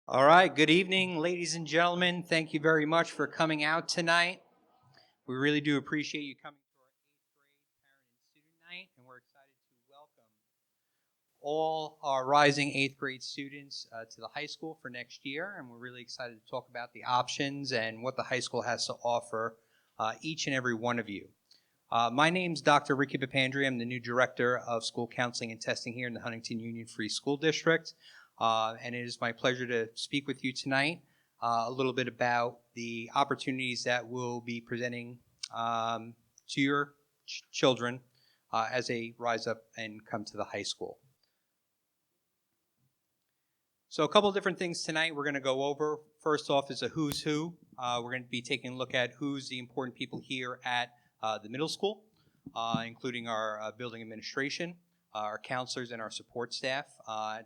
All right, good evening, ladies and gentlemen. Thank you very much for coming out tonight. We really do appreciate you coming to our 8th grade parent and student night, and we're excited to welcome all our rising 8th grade students to the high school for next year, and we're really excited to talk about the options and what the high school has to offer each and every one of you. My name's Dr. Ricky Papandri. I'm the new Director of School Counseling and Testing here in the Huntington Union Free School District. And it is my pleasure to speak with you tonight a little bit about the opportunities that we'll be presenting to your children as they rise up and come to the high school. So a couple of different things tonight we're going to go over. First off is a who's who. We're going to be taking a look at who's the important people here at the middle school, including our building administration, our counselors, and our support staff.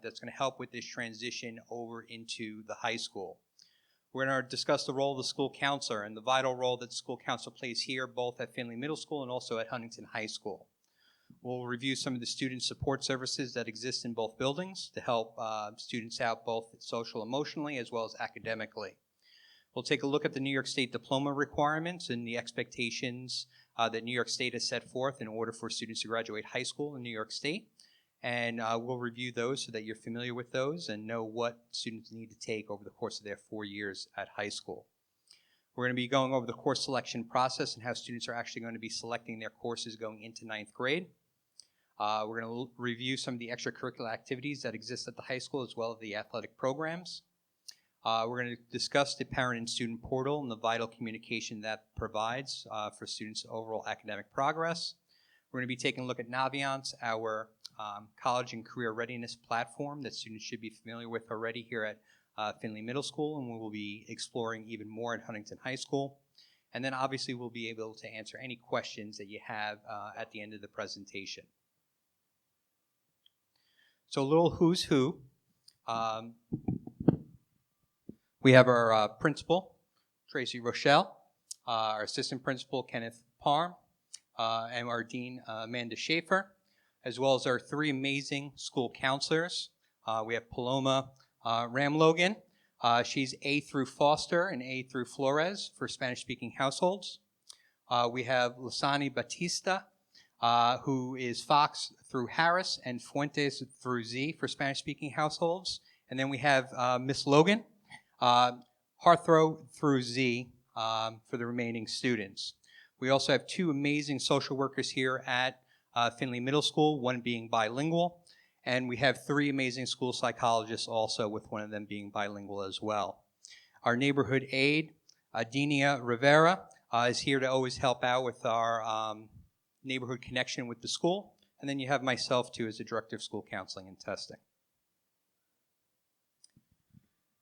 That's going to help with this transition over into the high school. We're going to discuss the role of the school counselor and the vital role that the school counselor plays here, both at Finley Middle School and also at Huntington High School. We'll review some of the student support services that exist in both buildings to help students out both social, emotionally, as well as academically. We'll take a look at the New York State diploma requirements and the expectations that New York State has set forth in order for students to graduate high school in New York State. And we'll review those so that you're familiar with those and know what students need to take over the course of their 4 years at high school. We're going to be going over the course selection process and how students are actually going to be selecting their courses going into 9th grade. We're going to review some of the extracurricular activities that exist at the high school as well as the athletic programs. We're going to discuss the parent and student portal and the vital communication that provides for students' overall academic progress. We're going to be taking a look at Naviance, our college and career readiness platform that students should be familiar with already here at Finley Middle School, and we will be exploring even more at Huntington High School. And then obviously we'll be able to answer any questions that you have at the end of the presentation. So a little who's who. We have our principal, Tracy Rochelle, our assistant principal, Kenneth Parm, and our dean, Amanda Schaefer, as well as our 3 amazing school counselors. We have Paloma Ramlogan. She's A through Foster and A through Flores for Spanish-speaking households. We have Lasani Batista, who is Fox through Harris and Fuentes through Z for Spanish-speaking households. And then we have Miss Logan, Harthrow through Z for the remaining students. We also have 2 amazing social workers here at Finley Middle School, one being bilingual, and we have 3 amazing school psychologists also, with one of them being bilingual as well. Our neighborhood aide, Adenia Rivera, is here to always help out with our neighborhood connection with the school. And then you have myself, too, as the Director of School Counseling and Testing.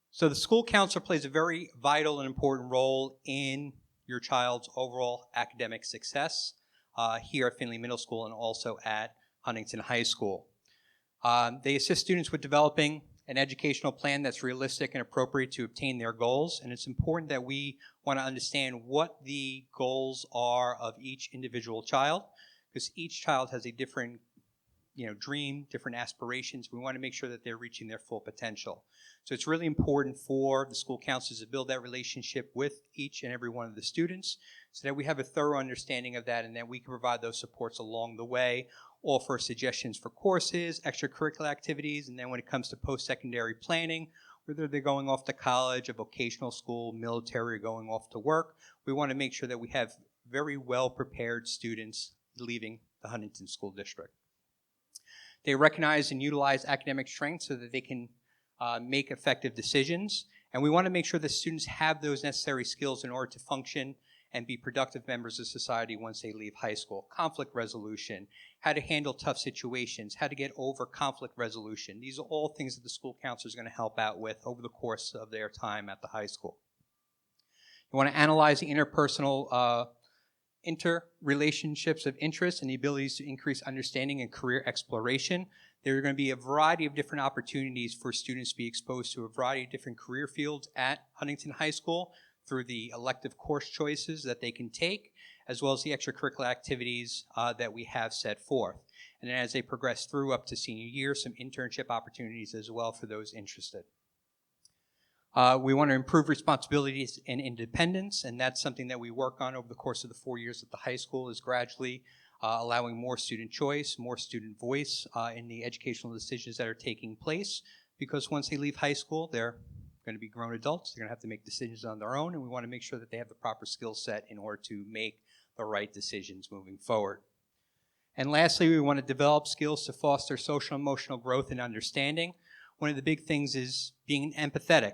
So the school counselor plays a very vital and important role in your child's overall academic success here at Finley Middle School and also at Huntington High School. They assist students with developing an educational plan that's realistic and appropriate to obtain their goals, and it's important that we want to understand what the goals are of each individual child, because each child has a different dream, different aspirations. We want to make sure that they're reaching their full potential. So it's really important for the school counselors to build that relationship with each and every one of the students so that we have a thorough understanding of that and that we can provide those supports along the way, offer suggestions for courses, extracurricular activities, and then when it comes to post-secondary planning, whether they're going off to college, a vocational school, military, or going off to work, we want to make sure that we have very well-prepared students leaving the Huntington School District. They recognize and utilize academic strengths so that they can make effective decisions. And we want to make sure that students have those necessary skills in order to function and be productive members of society once they leave high school. Conflict resolution, how to handle tough situations, how to get over conflict resolution. These are all things that the school counselor is going to help out with over the course of their time at the high school. You want to analyze the interpersonal interrelationships of interest and the abilities to increase understanding and career exploration. There are going to be a variety of different opportunities for students to be exposed to a variety of different career fields at Huntington High School through the elective course choices that they can take, as well as the extracurricular activities that we have set forth. And then as they progress through up to senior year, some internship opportunities as well for those interested. We want to improve responsibilities and independence, and that's something that we work on over the course of the 4 years at the high school, is gradually allowing more student choice, more student voice in the educational decisions that are taking place, because once they leave high school, they're going to be grown adults. They're going to have to make decisions on their own, and we want to make sure that they have the proper skill set in order to make the right decisions moving forward. And lastly, we want to develop skills to foster social and emotional growth and understanding. One of the big things is being empathetic,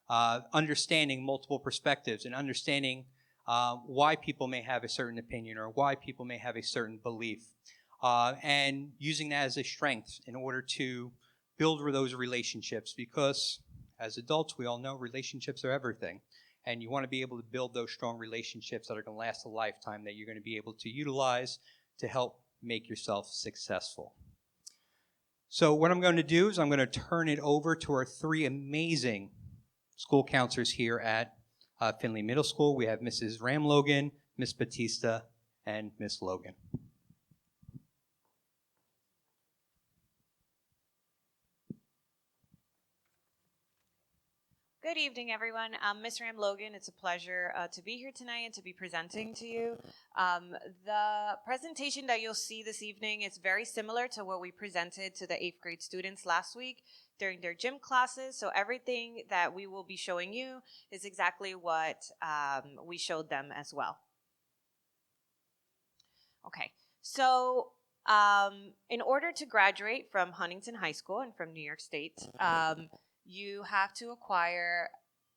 understanding multiple perspectives, and understanding why people may have a certain opinion or why people may have a certain belief, and using that as a strength in order to build those relationships, because as adults, we all know relationships are everything. And you want to be able to build those strong relationships that are going to last a lifetime, that you're going to be able to utilize to help make yourself successful. So what I'm going to do is I'm going to turn it over to our three amazing school counselors here at Finley Middle School. We have Mrs. Ramlogan, Miss Batista, and Miss Logan. Good evening, everyone. Ms. Ramlogan, it's a pleasure to be here tonight and to be presenting to you. The presentation that you'll see this evening is very similar to what we presented to the 8th grade students last week during their gym classes. So everything that we will be showing you is exactly what we showed them as well. Okay, so in order to graduate from Huntington High School and from New York State, you have to acquire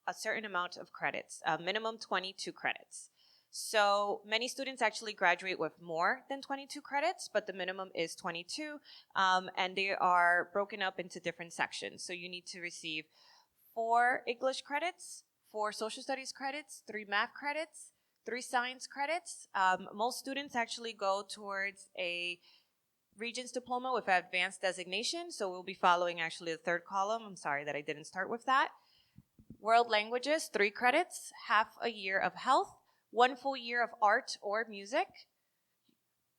a certain amount of credits, a minimum 22 credits. So many students actually graduate with more than 22 credits, but the minimum is 22, and they are broken up into different sections. So you need to receive 4 English credits, 4 social studies credits, 3 math credits, 3 science credits. Most students actually go towards a Regents diploma with advanced designation, so we'll be following actually the 3rd column. I'm sorry that I didn't start with that. World languages, 3 credits, half a year of health, 1 full year of art or music,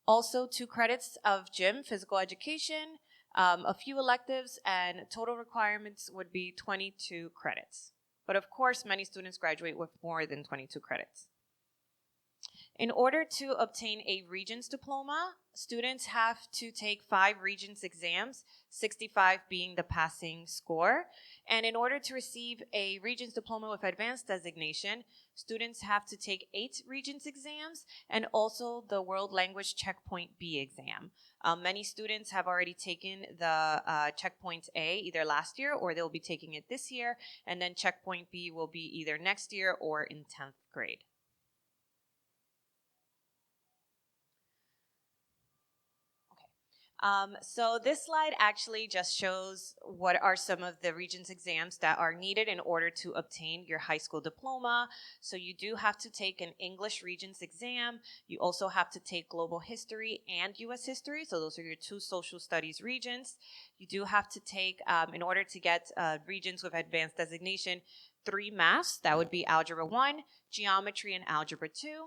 also 2 credits of gym, physical education, a few electives, and total requirements would be 22 credits. But of course, many students graduate with more than 22 credits. In order to obtain a Regents diploma, students have to take 5 Regents exams, 65 being the passing score. And in order to receive a Regents diploma with advanced designation, students have to take 8 Regents exams and also the World Language Checkpoint B exam. Many students have already taken the Checkpoint A either last year or they'll be taking it this year, and then Checkpoint B will be either next year or in 10th grade. So this slide actually just shows what are some of the Regents exams that are needed in order to obtain your high school diploma. So you do have to take an English Regents exam. You also have to take Global History and U.S. History. So those are your 2 social studies Regents. You do have to take, in order to get Regents with advanced designation, 3 maths. That would be Algebra 1, Geometry, and Algebra 2.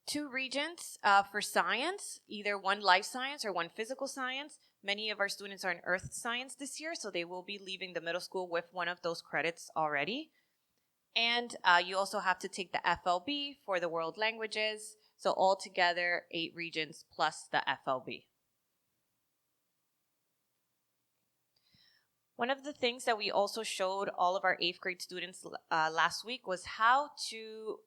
2 Regents for science, either 1 life science or 1 physical science. Many of our students are in earth science this year, so they will be leaving the middle school with 1 of those credits already. And you also have to take the FLB for the world languages. So altogether, 8 Regents plus the FLB. One of the things that we also showed all of our 8th grade students last week was how to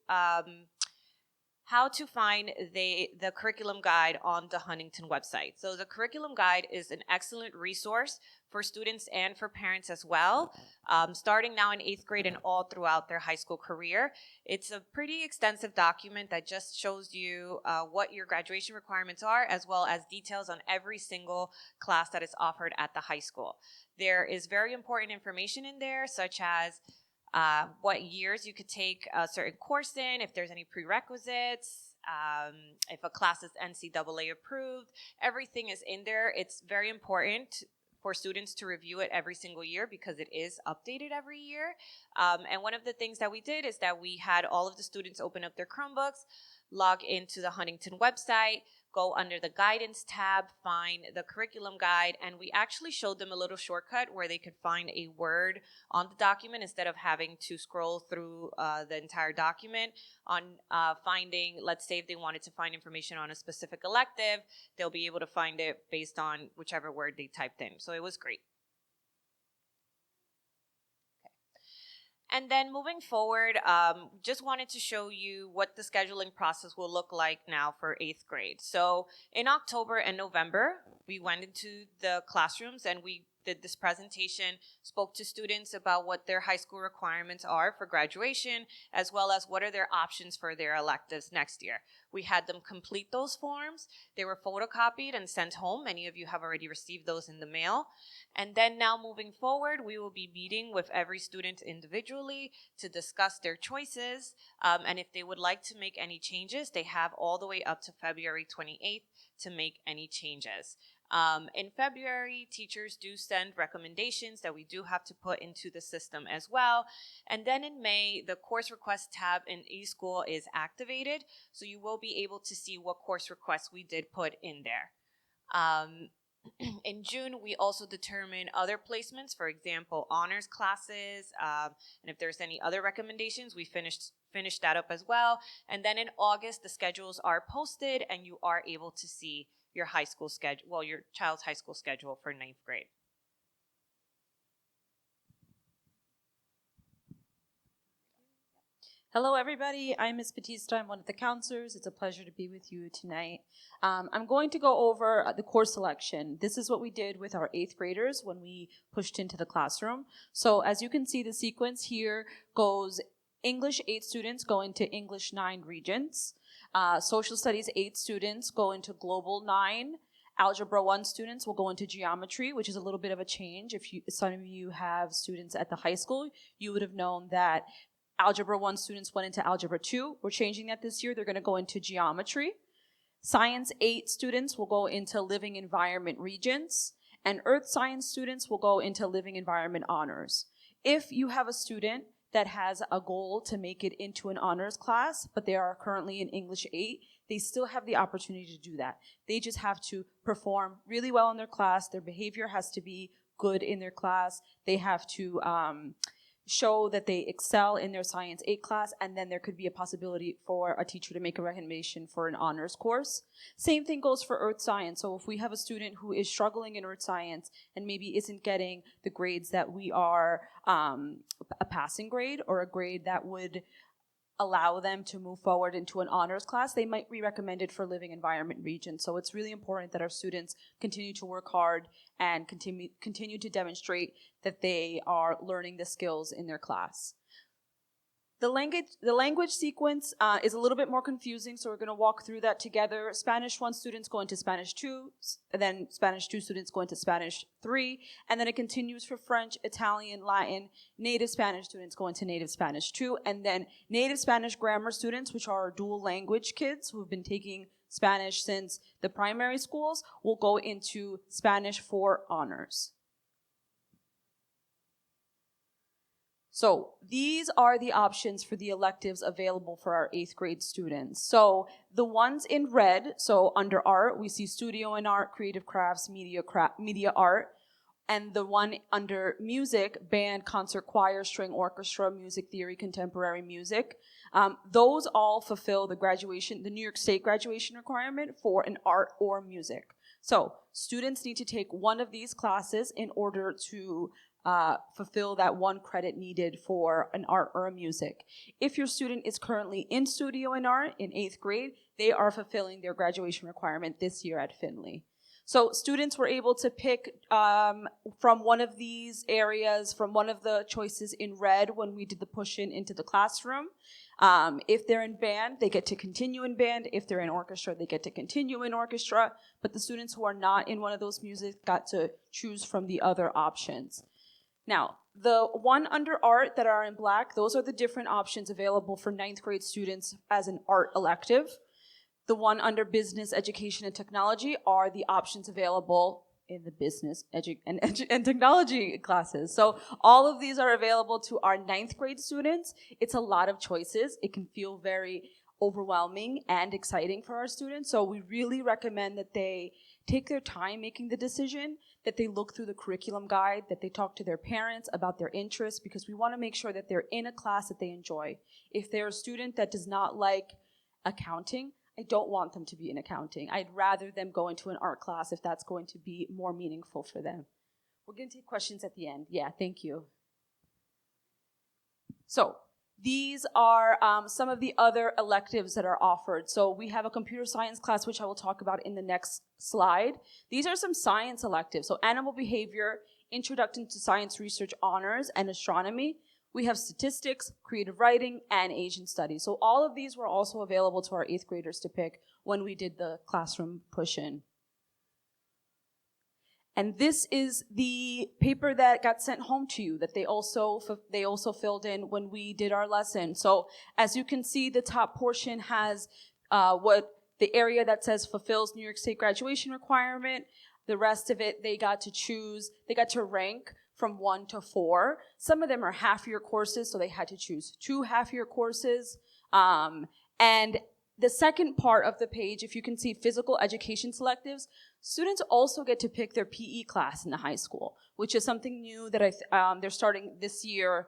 find the curriculum guide on the Huntington website. So the curriculum guide is an excellent resource for students and for parents as well, starting now in 8th grade and all throughout their high school career. It's a pretty extensive document that just shows you what your graduation requirements are, as well as details on every single class that is offered at the high school. There is very important information in there, such as what years you could take a certain course in, if there's any prerequisites, if a class is NCAA approved. Everything is in there. It's very important for students to review it every single year because it is updated every year. And one of the things that we did is that we had all of the students open up their Chromebooks, log into the Huntington website, go under the guidance tab, find the curriculum guide, and we actually showed them a little shortcut where they could find a word on the document instead of having to scroll through the entire document on finding, let's say if they wanted to find information on a specific elective, they'll be able to find it based on whichever word they typed in. So it was great. And then moving forward, just wanted to show you what the scheduling process will look like now for 8th grade. So in October and November, we went into the classrooms and we did this presentation, spoke to students about what their high school requirements are for graduation, as well as what are their options for their electives next year. We had them complete those forms. They were photocopied and sent home. Many of you have already received those in the mail. And then now moving forward, we will be meeting with every student individually to discuss their choices. And if they would like to make any changes, they have all the way up to February 28th to make any changes. In February, teachers do send recommendations that we do have to put into the system as well. And then in May, the course request tab in eSchool is activated. So you will be able to see what course requests we did put in there. In June, we also determine other placements, for example, honors classes, and if there's any other recommendations, we finished that up as well. And then in August, the schedules are posted, and you are able to see your high school schedule, well, your child's high school schedule for 9th grade. Hello, everybody. I'm Ms. Batista. I'm one of the counselors. It's a pleasure to be with you tonight. I'm going to go over the course selection. This is what we did with our 8th graders when we pushed into the classroom. So as you can see, the sequence here goes English 8 students go into English 9 Regents. Social Studies 8 students go into Global 9. Algebra 1 students will go into Geometry, which is a little bit of a change. If some of you have students at the high school, you would have known that Algebra 1 students went into Algebra 2. We're changing that this year. They're going to go into Geometry. Science 8 students will go into Living Environment Regents. And Earth Science students will go into Living Environment Honors. If you have a student that has a goal to make it into an honors class, but they are currently in English 8, they still have the opportunity to do that. They just have to perform really well in their class. Their behavior has to be good in their class. They have to show that they excel in their Science 8 class, and then there could be a possibility for a teacher to make a recommendation for an honors course. Same thing goes for Earth Science. So if we have a student who is struggling in Earth Science and maybe isn't getting the grades that we are a passing grade or a grade that would allow them to move forward into an honors class, they might be recommended for Living Environment Region. So it's really important that our students continue to work hard and continue to demonstrate that they are learning the skills in their class. The language sequence is a little bit more confusing, so we're going to walk through that together. Spanish 1 students go into Spanish 2, and then Spanish 2 students go into Spanish 3, and then it continues for French, Italian, Latin. Native Spanish students go into Native Spanish 2, and then Native Spanish grammar students, which are dual language kids who have been taking Spanish since the primary schools, will go into Spanish for honors. So these are the options for the electives available for our 8th grade students. So the ones in red, so under art, we see studio and art, creative crafts, media art. And the one under music, band, concert, choir, string orchestra, music theory, contemporary music. Those all fulfill the New York State graduation requirement for an art or music. So students need to take one of these classes in order to fulfill that 1 credit needed for an art or a music. If your student is currently in studio and art in 8th grade, they are fulfilling their graduation requirement this year at Finley. So students were able to pick from one of these areas, from one of the choices in red when we did the push-in into the classroom. If they're in band, they get to continue in band. If they're in orchestra, they get to continue in orchestra. But the students who are not in one of those music got to choose from the other options. Now, the one under art that are in black, those are the different options available for 9th grade students as an art elective. The one under business, education, and technology are the options available in the business and technology classes. So all of these are available to our 9th grade students. It's a lot of choices. It can feel very overwhelming and exciting for our students. So we really recommend that they take their time making the decision, that they look through the curriculum guide, that they talk to their parents about their interests, because we want to make sure that they're in a class that they enjoy. If they're a student that does not like accounting, I don't want them to be in accounting. I'd rather them go into an art class if that's going to be more meaningful for them. We're going to take questions at the end. Yeah, thank you. So these are some of the other electives that are offered. So we have a computer science class, which I will talk about in the next slide. These are some science electives. So animal behavior, introduction to science research honors, and astronomy. We have statistics, creative writing, and Asian studies. So all of these were also available to our 8th graders to pick when we did the classroom push-in. And this is the paper that got sent home to you that they also filled in when we did our lesson. So as you can see, the top portion has what the area that says fulfills New York State graduation requirement. The rest of it, they got to rank from 1 to 4. Some of them are half-year courses, so they had to choose 2 half-year courses. And the second part of the page, if you can see physical education selectives, students also get to pick their PE class in the high school, which is something new that they're starting this year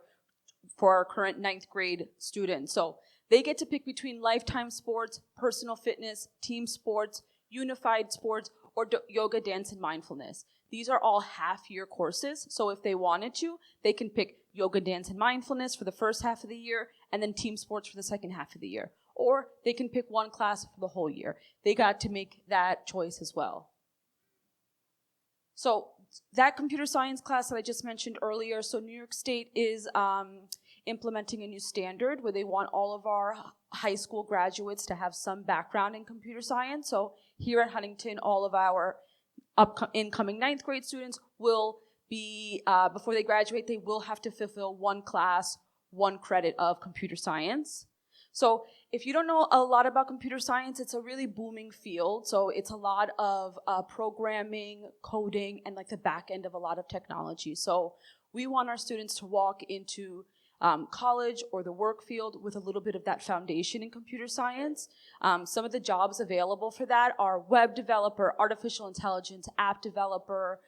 for our current 9th grade students. So they get to pick between lifetime sports, personal fitness, team sports, unified sports, or yoga, dance, and mindfulness. These are all half-year courses, so if they wanted to, they can pick yoga, dance, and mindfulness for the first half of the year, and then team sports for the second half of the year. Or they can pick one class for the whole year. They got to make that choice as well. So that computer science class that I just mentioned earlier, so New York State is implementing a new standard where they want all of our high school graduates to have some background in computer science. So here at Huntington, all of our incoming 9th grade students will be, before they graduate, they will have to fulfill one class, 1 credit of computer science. So if you don't know a lot about computer science, it's a really booming field. So it's a lot of programming, coding, and like the back end of a lot of technology. So we want our students to walk into college or the work field with a little bit of that foundation in computer science. Some of the jobs available for that are web developer, artificial intelligence, app developer,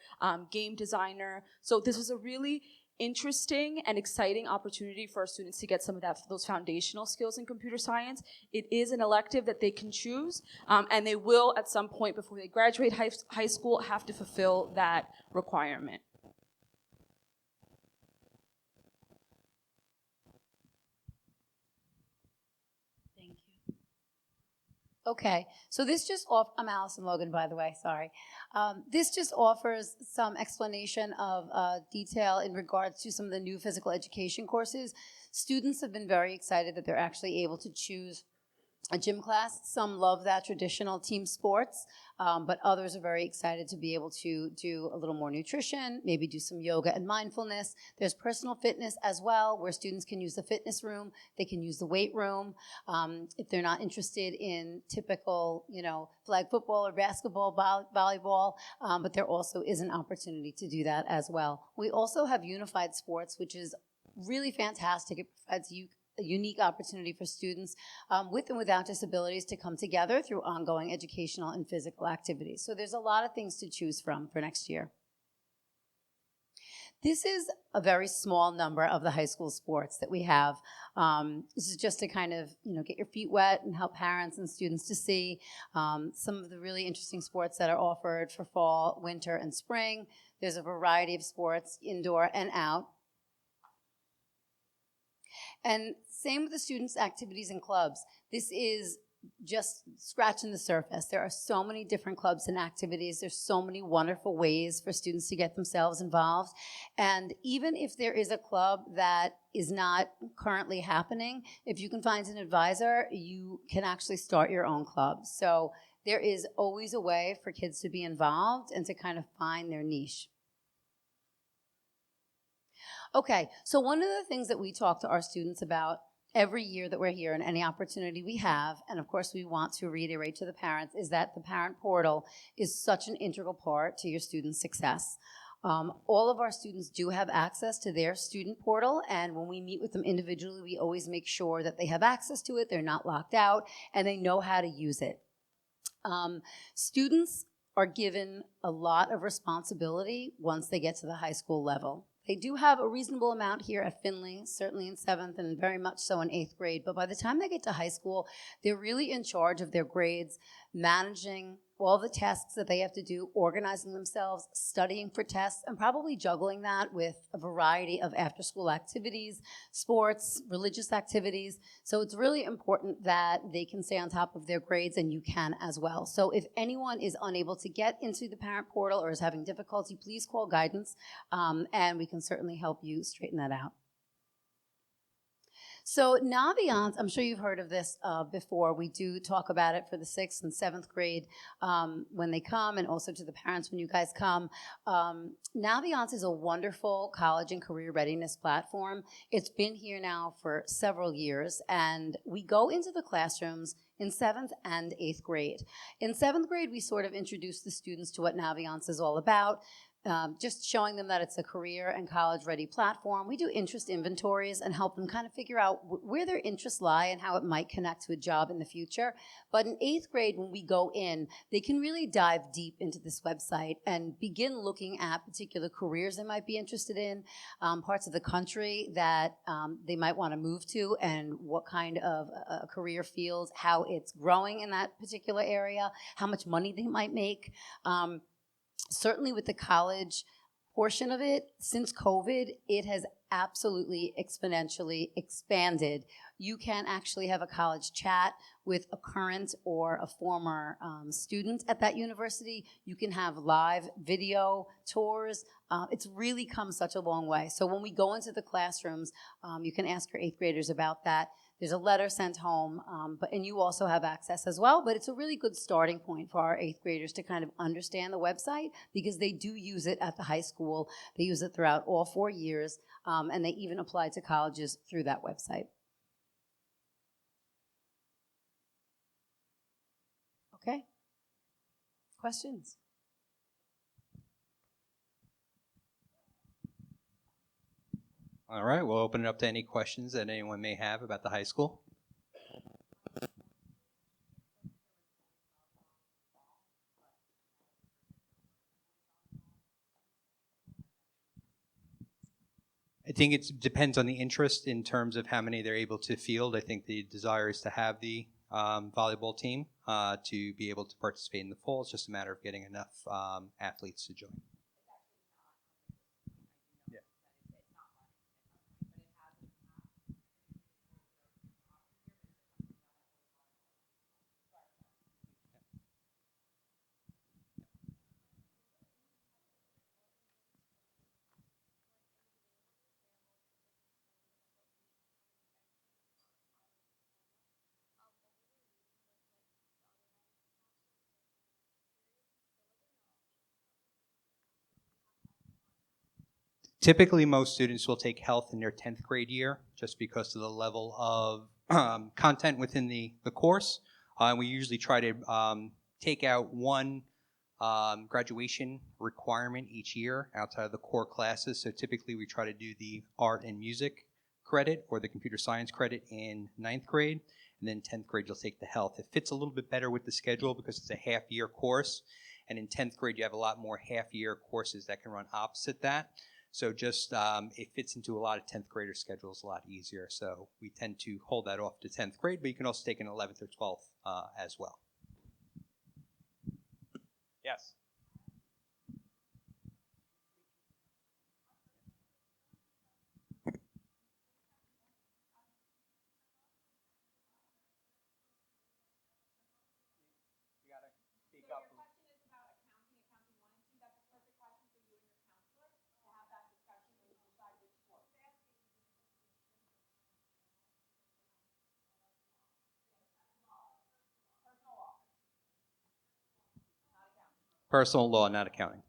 game designer. So this is a really interesting and exciting opportunity for our students to get some of those foundational skills in computer science. It is an elective that they can choose, and they will at some point before they graduate high school have to fulfill that requirement. Thank you. Okay, so this just I'm Allison Logan, by the way, sorry. This just offers some explanation of detail in regards to some of the new physical education courses. Students have been very excited that they're actually able to choose a gym class. Some love that traditional team sports, but others are very excited to be able to do a little more nutrition, maybe do some yoga and mindfulness. There's personal fitness as well, where students can use the fitness room, they can use the weight room. If they're not interested in typical, flag football or basketball, volleyball, but there also is an opportunity to do that as well. We also have unified sports, which is really fantastic. It provides a unique opportunity for students with and without disabilities to come together through ongoing educational and physical activities. So there's a lot of things to choose from for next year. This is a very small number of the high school sports that we have. This is just to kind of, get your feet wet and help parents and students to see some of the really interesting sports that are offered for fall, winter, and spring. There's a variety of sports, indoor and out. And same with the students' activities and clubs. This is just scratching the surface. There are so many different clubs and activities. There's so many wonderful ways for students to get themselves involved. And even if there is a club that is not currently happening, if you can find an advisor, you can actually start your own club. So there is always a way for kids to be involved and to kind of find their niche. Okay, so one of the things that we talk to our students about every year that we're here and any opportunity we have, and of course we want to reiterate to the parents, is that the parent portal is such an integral part to your students' success. All of our students do have access to their student portal, and when we meet with them individually, we always make sure that they have access to it, they're not locked out, and they know how to use it. Students are given a lot of responsibility once they get to the high school level. They do have a reasonable amount here at Finley, certainly in 7th and very much so in 8th grade, but by the time they get to high school, they're really in charge of their grades, managing all the tasks that they have to do, organizing themselves, studying for tests, and probably juggling that with a variety of after-school activities, sports, religious activities. So it's really important that they can stay on top of their grades, and you can as well. So if anyone is unable to get into the parent portal or is having difficulty, please call guidance, and we can certainly help you straighten that out. So Naviance, I'm sure you've heard of this before. We do talk about it for the 6th and 7th grade when they come, and also to the parents when you guys come. Naviance is a wonderful college and career readiness platform. It's been here now for several years, and we go into the classrooms in 7th and 8th grade. In 7th grade, we sort of introduce the students to what Naviance is all about. Just showing them that it's a career and college-ready platform. We do interest inventories and help them kind of figure out where their interests lie and how it might connect to a job in the future. But in 8th grade, when we go in, they can really dive deep into this website and begin looking at particular careers they might be interested in, parts of the country that they might want to move to, and what kind of career fields, how it's growing in that particular area, how much money they might make. Certainly with the college portion of it, since COVID, it has absolutely exponentially expanded. You can actually have a college chat with a current or a former student at that university. You can have live video tours. It's really come such a long way. So when we go into the classrooms, you can ask your 8th graders about that. There's a letter sent home, and you also have access as well, but it's a really good starting point for our 8th graders to kind of understand the website, because they do use it at the high school. They use it throughout all 4 years, and they even apply to colleges through that website. Okay? Questions? All right, we'll open it up to any questions that anyone may have about the high school. I think it depends on the interest in terms of how many they're able to field. I think the desire is to have the volleyball team to be able to participate in the fall. It's just a matter of getting enough athletes to join. Typically, most students will take health in their 10th grade year just because of the level of content within the course. We usually try to take out one graduation requirement each year outside of the core classes. So typically we try to do the art and music credit or the computer science credit in 9th grade. And then 10th grade, you'll take the health. It fits a little bit better with the schedule because it's a half-year course. And in 10th grade, you have a lot more half-year courses that can run opposite that. So just it fits into a lot of 10th grader schedules a lot easier. So we tend to hold that off to 10th grade, but you can also take an 11th or 12th as well. Yes. Personal law, not accounting.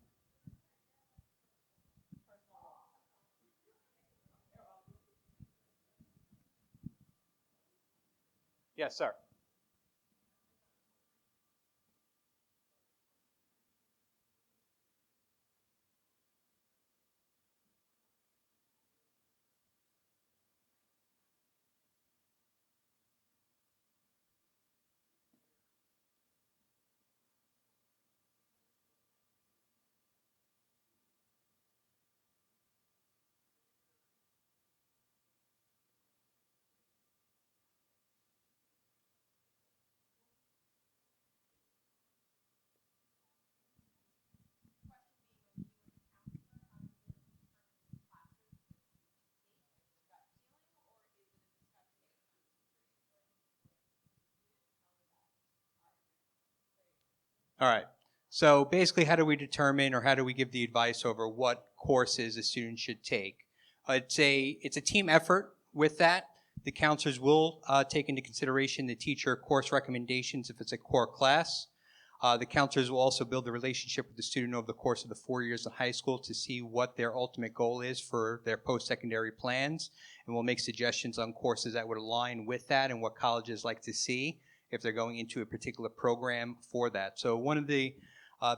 Yes, sir. All right. So basically, how do we determine or how do we give the advice over what courses a student should take? It's a team effort with that. The counselors will take into consideration the teacher course recommendations if it's a core class. The counselors will also build a relationship with the student over the course of the 4 years of high school to see what their ultimate goal is for their post-secondary plans, and will make suggestions on courses that would align with that and what colleges like to see if they're going into a particular program for that. So one of the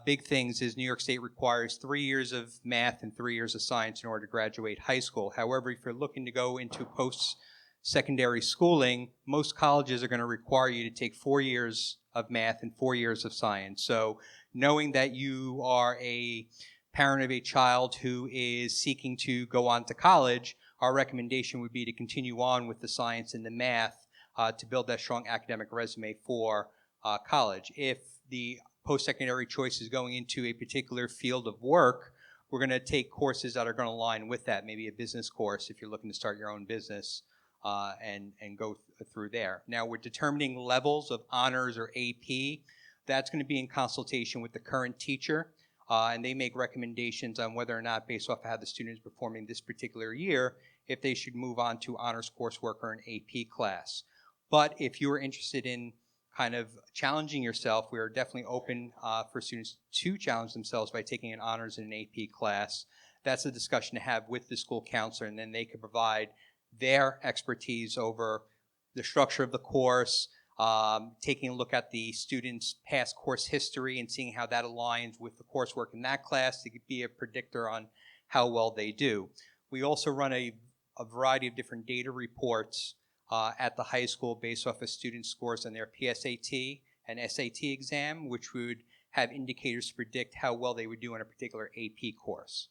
big things is New York State requires 3 years of math and 3 years of science in order to graduate high school. However, if you're looking to go into post-secondary schooling, most colleges are going to require you to take 4 years of math and 4 years of science. So knowing that you are a parent of a child who is seeking to go on to college, our recommendation would be to continue on with the science and the math to build that strong academic resume for college. If the post-secondary choice is going into a particular field of work, we're going to take courses that are going to align with that, maybe a business course if you're looking to start your own business and go through there. Now, we're determining levels of honors or AP. That's going to be in consultation with the current teacher, and they make recommendations on whether or not, based off of how the student is performing this particular year, if they should move on to honors coursework or an AP class. But if you are interested in kind of challenging yourself, we are definitely open for students to challenge themselves by taking an honors and an AP class. That's a discussion to have with the school counselor, and then they can provide their expertise over the structure of the course, taking a look at the student's past course history and seeing how that aligns with the coursework in that class to be a predictor on how well they do. We also run a variety of different data reports at the high school based off of student scores on their PSAT and SAT exam, which would have indicators to predict how well they would do in a particular AP course.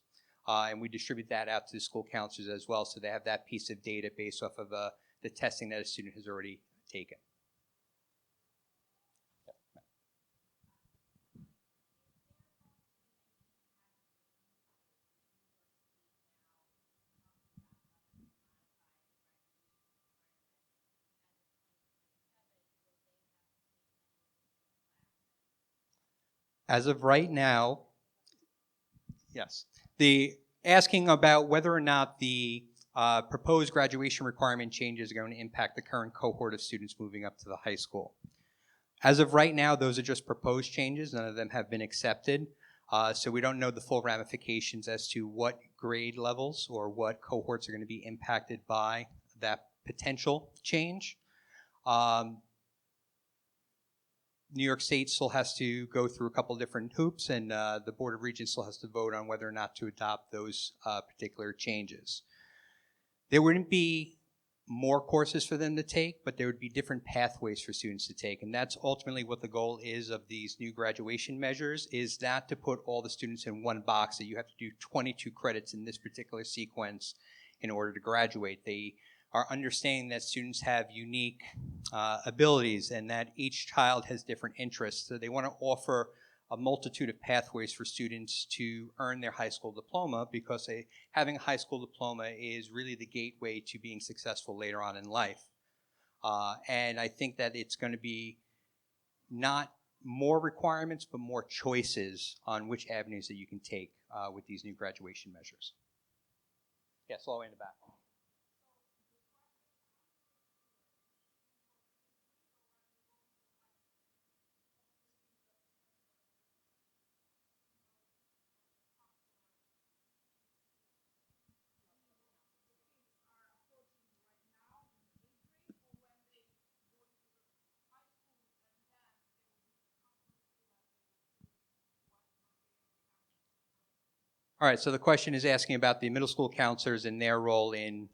And we distribute that out to the school counselors as well, so they have that piece of data based off of the testing that a student has already taken. As of right now, yes. The asking about whether or not the proposed graduation requirement changes are going to impact the current cohort of students moving up to the high school. As of right now, those are just proposed changes. None of them have been accepted. So we don't know the full ramifications as to what grade levels or what cohorts are going to be impacted by that potential change. New York State still has to go through a couple different hoops, and the Board of Regents still has to vote on whether or not to adopt those particular changes. There wouldn't be more courses for them to take, but there would be different pathways for students to take, and that's ultimately what the goal is of these new graduation measures, is not to put all the students in one box, that you have to do 22 credits in this particular sequence in order to graduate. They are understanding that students have unique abilities and that each child has different interests. So they want to offer a multitude of pathways for students to earn their high school diploma, because having a high school diploma is really the gateway to being successful later on in life. And I think that it's going to be not more requirements, but more choices on which avenues that you can take with these new graduation measures. Yes, all the way in the back. All right, so the question is asking about the middle school counselors and their role in.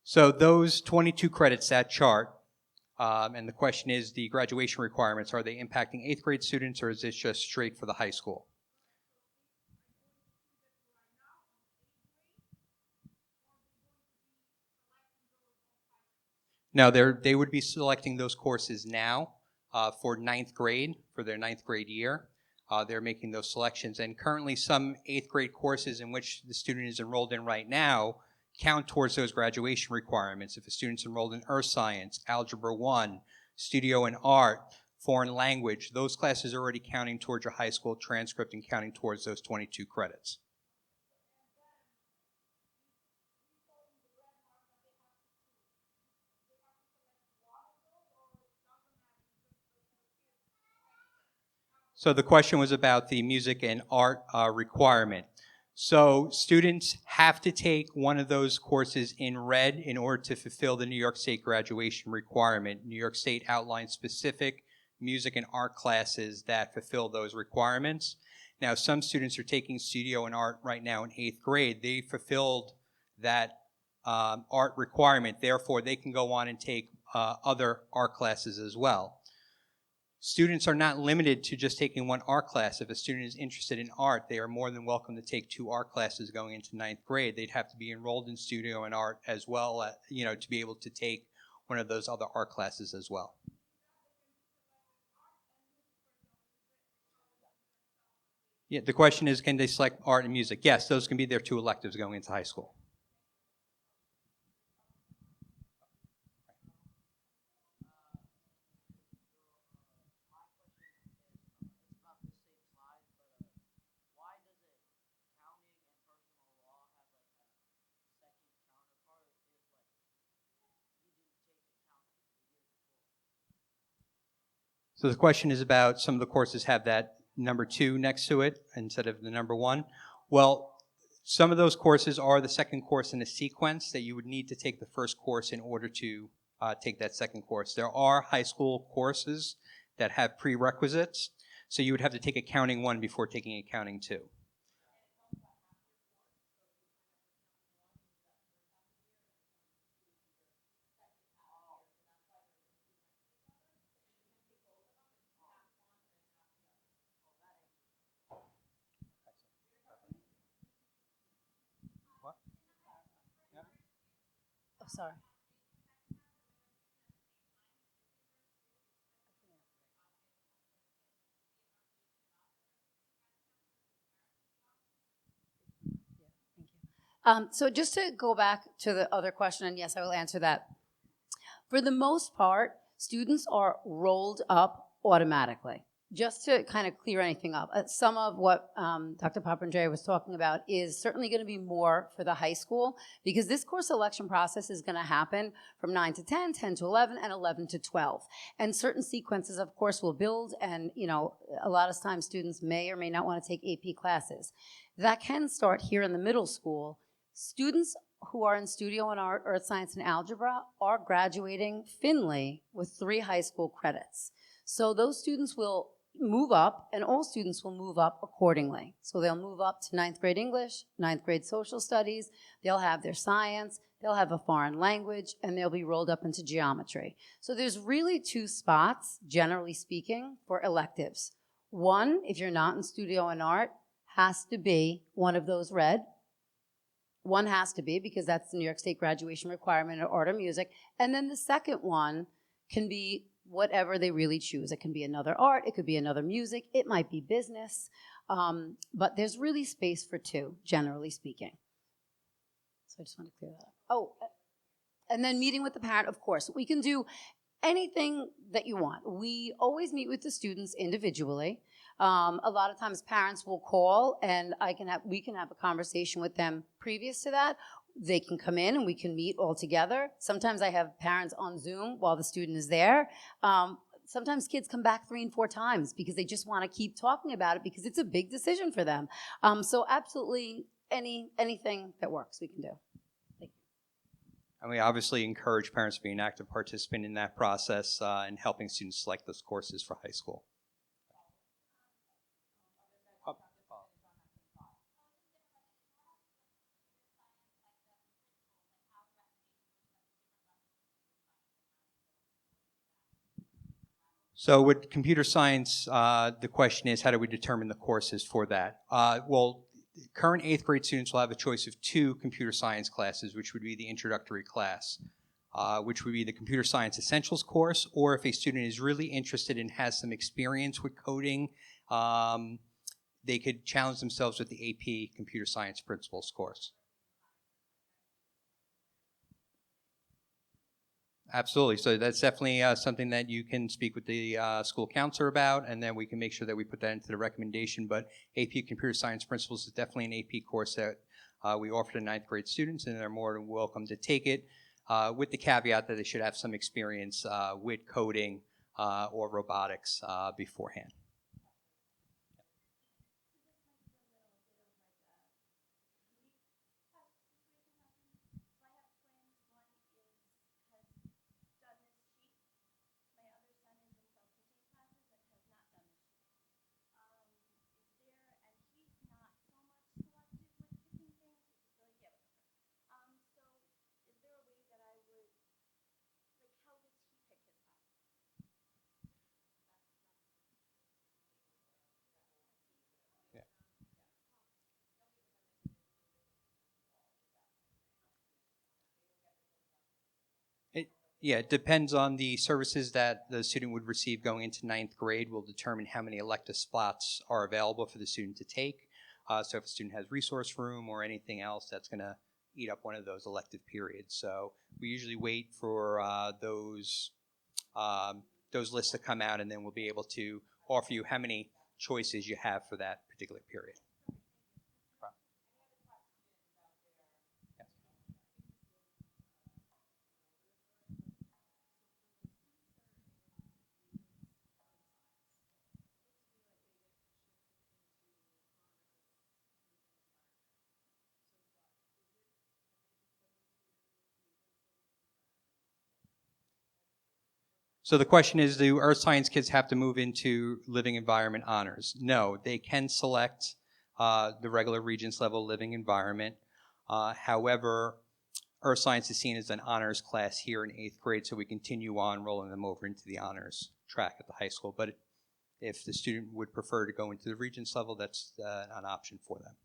So those 22 credits, that chart, and the question is the graduation requirements, are they impacting 8th grade students, or is this just straight for the high school? No, they would be selecting those courses now for ninth grade, for their ninth grade year. They're making those selections. And currently some eighth grade courses in which the student is enrolled in right now count towards those graduation requirements. If a student's enrolled in Earth Science, Algebra 1, Studio and Art, Foreign Language, those classes are already counting towards your high school transcript and counting towards those 22 credits. So the question was about the music and art requirement. So students have to take one of those courses in red in order to fulfill the New York State graduation requirement. New York State outlines specific music and art classes that fulfill those requirements. Now, some students are taking studio and art right now in eighth grade. They fulfilled that art requirement. Therefore, they can go on and take other art classes as well. Students are not limited to just taking one art class. If a student is interested in art, they are more than welcome to take 2 art classes going into ninth grade. They'd have to be enrolled in studio and art as well, to be able to take one of those other art classes as well. Yeah, the question is, can they select art and music? Yes, those can be their 2 electives going into high school. So the question is about some of the courses have that number 2 next to it instead of the number 1. Well, some of those courses are the second course in a sequence that you would need to take the first course in order to take that second course. There are high school courses that have prerequisites, so you would have to take Accounting 1 before taking Accounting 2. Oh, sorry. So just to go back to the other question, and yes, I will answer that. For the most part, students are rolled up automatically. Just to kind of clear anything up, some of what Dr. Papandrea was talking about is certainly going to be more for the high school, because this course selection process is going to happen from 9 to 10, 10 to 11, and 11 to 12. And certain sequences, of course, will build, and a lot of times students may or may not want to take AP classes. That can start here in the middle school. Students who are in studio and art, earth science, and algebra are graduating Finley with 3 high school credits. So those students will move up, and all students will move up accordingly. So they'll move up to 9th grade English, 9th grade social studies, they'll have their science, they'll have a foreign language, and they'll be rolled up into geometry. So there's really 2 spots, generally speaking, for electives. One, if you're not in studio and art, has to be one of those red. One has to be, because that's the New York State graduation requirement of art or music. And then the second one can be whatever they really choose. It can be another art, it could be another music, it might be business, but there's really space for 2, generally speaking. So I just want to clear that up. Oh, and then meeting with the parent, of course. We can do anything that you want. We always meet with the students individually. A lot of times parents will call, and we can have a conversation with them previous to that. They can come in and we can meet all together. Sometimes I have parents on Zoom while the student is there. Sometimes kids come back 3 and 4 times because they just want to keep talking about it, because it's a big decision for them. So absolutely anything that works we can do. Thank you. And we obviously encourage parents to be an active participant in that process and helping students select those courses for high school. So with computer science, the question is, how do we determine the courses for that? Well, current 8th grade students will have a choice of 2 computer science classes, which would be the introductory class. which would be the Computer Science Essentials course, or if a student is really interested and has some experience with coding, they could challenge themselves with the AP Computer Science Principles course. Absolutely. So that's definitely something that you can speak with the school counselor about, and then we can make sure that we put that into the recommendation. But AP Computer Science Principles is definitely an AP course that we offer to ninth grade students, and they're more than welcome to take it, with the caveat that they should have some experience with coding or robotics beforehand. Yeah, it depends on the services that the student would receive going into ninth grade will determine how many elective spots are available for the student to take. So if a student has resource room or anything else, that's going to eat up one of those elective periods. So we usually wait for those lists to come out, and then we'll be able to offer you how many choices you have for that particular period. So the question is, do earth science kids have to move into living environment honors? No, they can select the regular Regents level living environment. However, earth science is seen as an honors class here in 8th grade, so we continue on rolling them over into the honors track at the high school. But if the student would prefer to go into the Regents level, that's an option for them.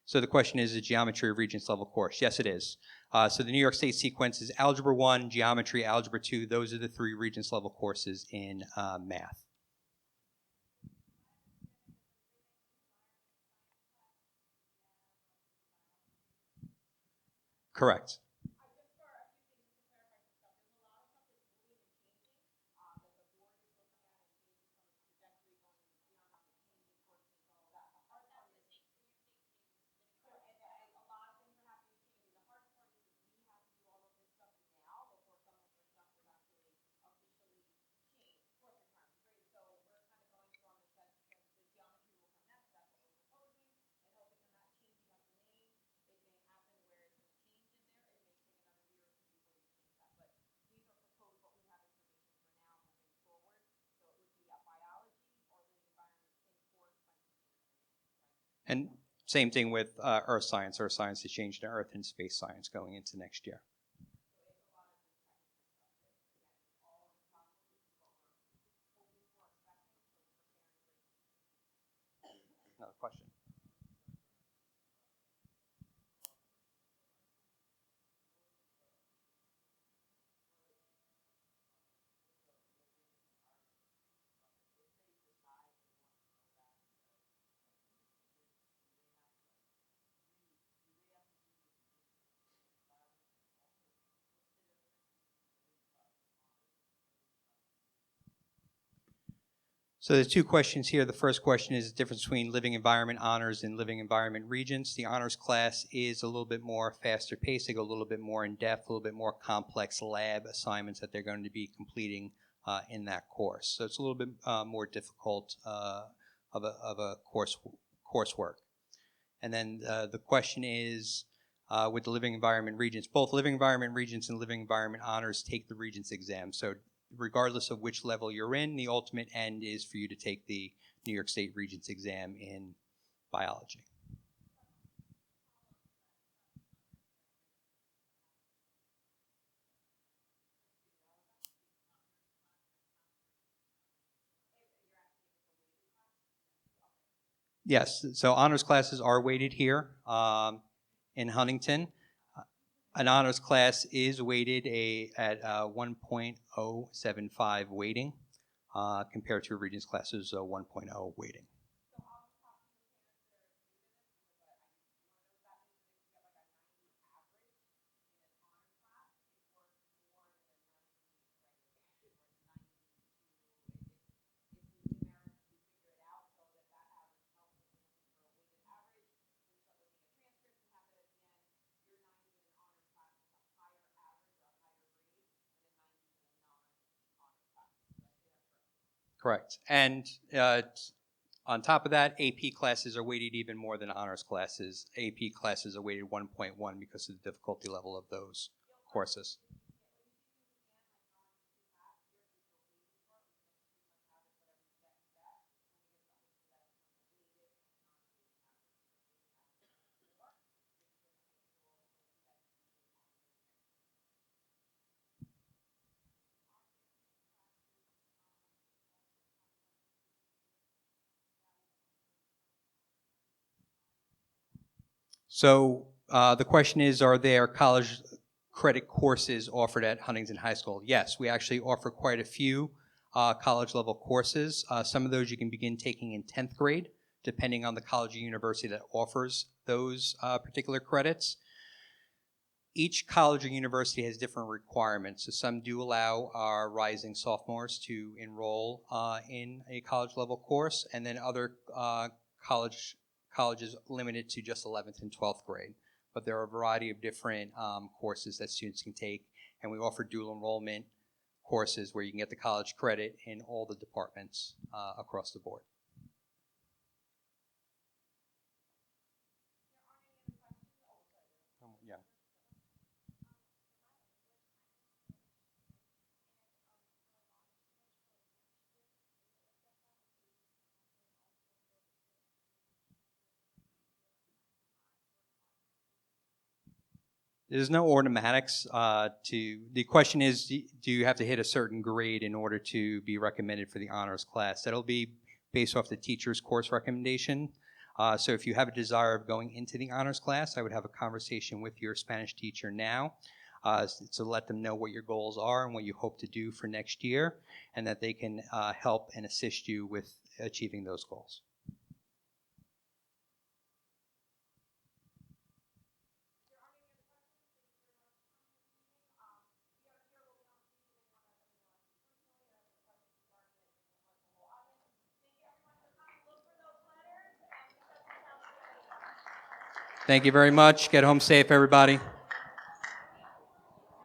So the question is a geometry Regents level course. Yes, it is. So the New York State sequence is Algebra 1, Geometry, Algebra 2. Those are the 3 Regents level courses in math. Correct. And same thing with earth science. Earth science is changed to earth and space science going into next year. Another question. So there's 2 questions here. The first question is the difference between living environment honors and living environment regents. The honors class is a little bit more faster paced. They go a little bit more in depth, a little bit more complex lab assignments that they're going to be completing in that course. So it's a little bit more difficult of a coursework. And then the question is with the living environment regents, both living environment regents and living environment honors take the regents exam. So regardless of which level you're in, the ultimate end is for you to take the New York State Regents exam in biology. Yes, so honors classes are weighted here in Huntington. An honors class is weighted at 1.075 weighting compared to a Regents class's 1.0 weighting. Correct. And on top of that, AP classes are weighted even more than honors classes. AP classes are weighted 1.1 because of the difficulty level of those courses. So the question is, are there college credit courses offered at Huntington High School? Yes, we actually offer quite a few college level courses. Some of those you can begin taking in 10th grade, depending on the college or university that offers those particular credits. Each college or university has different requirements. So some do allow our rising sophomores to enroll in a college level course, and then other colleges limited to just 11th and 12th grade. But there are a variety of different courses that students can take, and we offer dual enrollment courses where you can get the college credit in all the departments across the board. Yeah. There's no automatics the question is, do you have to hit a certain grade in order to be recommended for the honors class? That'll be based off the teacher's course recommendation. So if you have a desire of going into the honors class, I would have a conversation with your Spanish teacher now to let them know what your goals are and what you hope to do for next year, and that they can help and assist you with achieving those goals. Thank you very much. Get home safe, everybody.